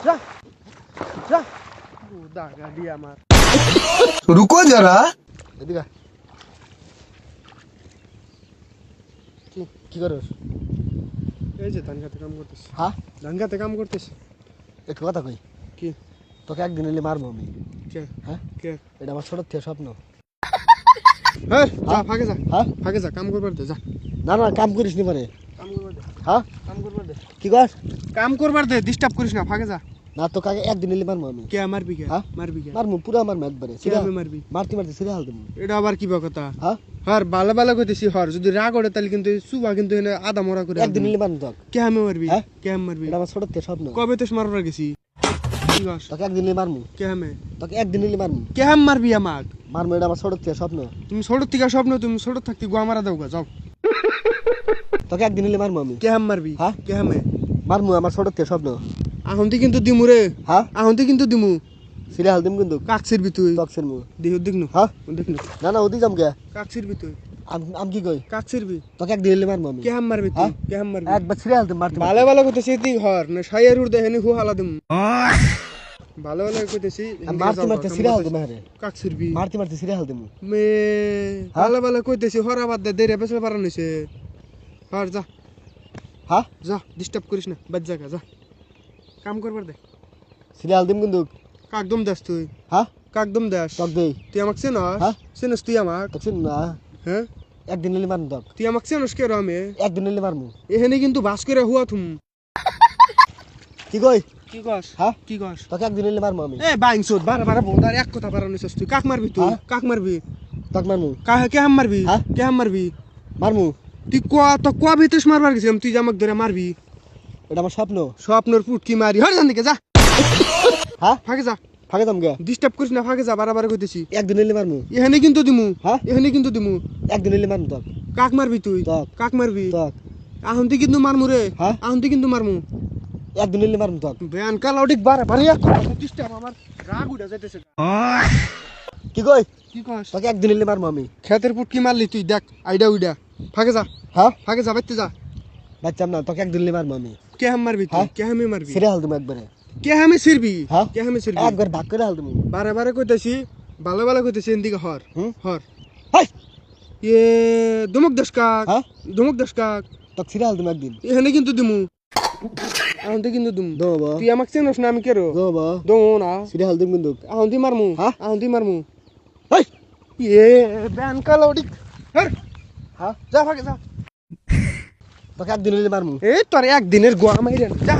যা যা দা গাড়ি আমার रुको जरा এদিকে কি করছ এই যে ধান খেতে কাম করতেছি হ্যাঁ ধান খেতে কাম করতেছি একটা কথা কই কি তোকে একদিন এলে মারবো আমি কে হ্যাঁ কে এটা আমার ছোট থেকে স্বপ্ন হ্যাঁ যা ফাঁকে যা হ্যাঁ ফাঁকে যা কাম করবার দে যা না না কাম করিস নি পারে কাম করবার দে হ্যাঁ কাম করবার দে কি কর কাম করবার দে ডিস্টার্ব করিস না ফাঁকে যা না তো কাকে একদিন এলে মারবো আমি কে মারবি কে হ্যাঁ? মারবি কে মারবো পুরা মারবো একবারে কিভাবে মারবি মারতে মারতে সিরে হাল দেবো এটা আবার কি বা কথা হ্যাঁ হর ভালো ভালো কইতেছি হর যদি রাগ ওঠে তাহলে কিন্তু সুবা কিন্তু এনে আধা মরা করে একদিন এলে মারবো তোকে কে আমি মারবি হ্যাঁ? কে আমি মারবি এটা আমার ছোট থেকে স্বপ্ন কবে তো মারবার গেছি কি গাছ তোকে একদিন এলে মারবো কে আমি তোকে একদিন এলে মারবো কে আমি মারবি আমাক মারবো এটা আমার ছোট থেকে স্বপ্ন তুমি ছোট থেকে স্বপ্ন তুমি ছোট থাকতে গোয়া মারা দাও গা যাও তোকে একদিন এলে মারবো আমি কে আমি মারবি হ্যাঁ? কে আমি মারবো আমার ছোট থেকে স্বপ্ন আহন্তি কিন্তু দিমু রে হ্যাঁ আহন্তি কিন্তু দিমু সিরে হাল দিম কিন্তু কাক ছিড়বি তুই তকসের মু দেহ দেখনু হ্যাঁ দেখনু না না ওদি যাম কে কাক ছিড়বি তুই আমি কি কই কাক ছিড়বি তোকে একদিন এলে মারবো আমি কে আমি মারবি তুই হ্যাঁ? কে আমি মারবি একবার সিরে হাল দিম মারতে ভালো ভালো কইতেছি তুই ঘর না সাইয়ের উড় দেহেনি হু হালা দিম ভালো ভালো কইতেছি মারতে মারতে সিরে হাল দিম হ্যাঁ কাক ছিড়বি মারতে মারতে সিরে হাল দিম মে ভালো ভালো কইতেছি হরা বাদ দে দেরে বেসলে পারান হইছে হর যা হ্যাঁ যা ডিস্টার্ব করিস না বাদ জায়গা যা কাম করবার দে সিরে হাল দিম কিন্তু কাকদম দাস তুই হ্যাঁ কাকদম দাস তক দেই তুই আমাকে চেনস হ্যাঁ? চেনস তুই আমাক তকসেন না হ্যাঁ একদিন এলে মারবো তক তুই আমাকে চেনস কে রমে একদিন এলে মারবো এখানে কিন্তু বাস করে হুয়া থুম কি কই কি কস হ্যাঁ কি কস তোকে একদিন এলে মারবো আমি এ বাইংসুত বারে বারে বলদার এক কথা বারান হইছস তুই কাক মারবি তুই হ্যাঁ? কাক মারবি তক মারবো কে হাম মারবি হ্যাঁ? কে হাম মারবি মারবো তুই কোয়া ভিতরে মারবার গেছিলাম তুই যে আমাকে ধরে মারবি এটা আমার স্বপ্ন স্বপ্নর ফুট কি মারি হর জান দিকে যা হ্যাঁ ফাঁকে যা ফাঁকে যাম গে ডিস্টার্ব করিস না ফাঁকে যা বারে বারে কইতেছি একদিন এলে মারবো এখানে কিন্তু দিমু হ্যাঁ? এখানে কিন্তু দিমু একদিন এলে মারবো তক কাক মারবি তুই তক কাক মারবি তক আহন্তি কিন্তু মারমু রে হ্যাঁ? আহন্তি কিন্তু মারমু একদিন এলে মারবো তক বেয়ান কালাউডিক বারে বারে এক কথা ডিস্টার্ব আমার রাগ উঠে যাইতেছে কি কই কি কস তোকে একদিন এলে মারবো আমি খেতের পুট কি মারলি তুই দেখ আইডা উইডা ফাঁকে যা হ্যাঁ ফাঁকে যা বাইতে যা বাচ্চাম না তোকে একদিন এলে মারবো আমি কে হাম মারবি তুই হ্যাঁ? কে হামে মারবি সিরে হাল দিম একবারে কে হামে ছিড়বি হ্যাঁ? কে হামে ছিড়বি একবার ভাগ করে হাল দিম বারে বারে কইতেছি ভালো ভালো কইতেছি এদিকে হর হুম? হর হাই ইয়ে ধমক দেশ কাক হ্যাঁ ধমক দেশ কাক তোকে সিরে হাল দিম একদিন এখানে কিন্তু দিমু আহন্তি কিন্তু দিমু দোবা তুই আমাকে চেনস না আমি কেরো দোবা দমু না সিরে হাল দিম কিন্তু আহন্তি মারমু হ্যাঁ? আহন্তি মারমু হাই ইয়ে বেয়ান কালাউডিক হর হ্যাঁ যা ফাঁকে যা তোকে একদিন এলে মারবো এই তোর একদিনের গোয়া মাইরেন যা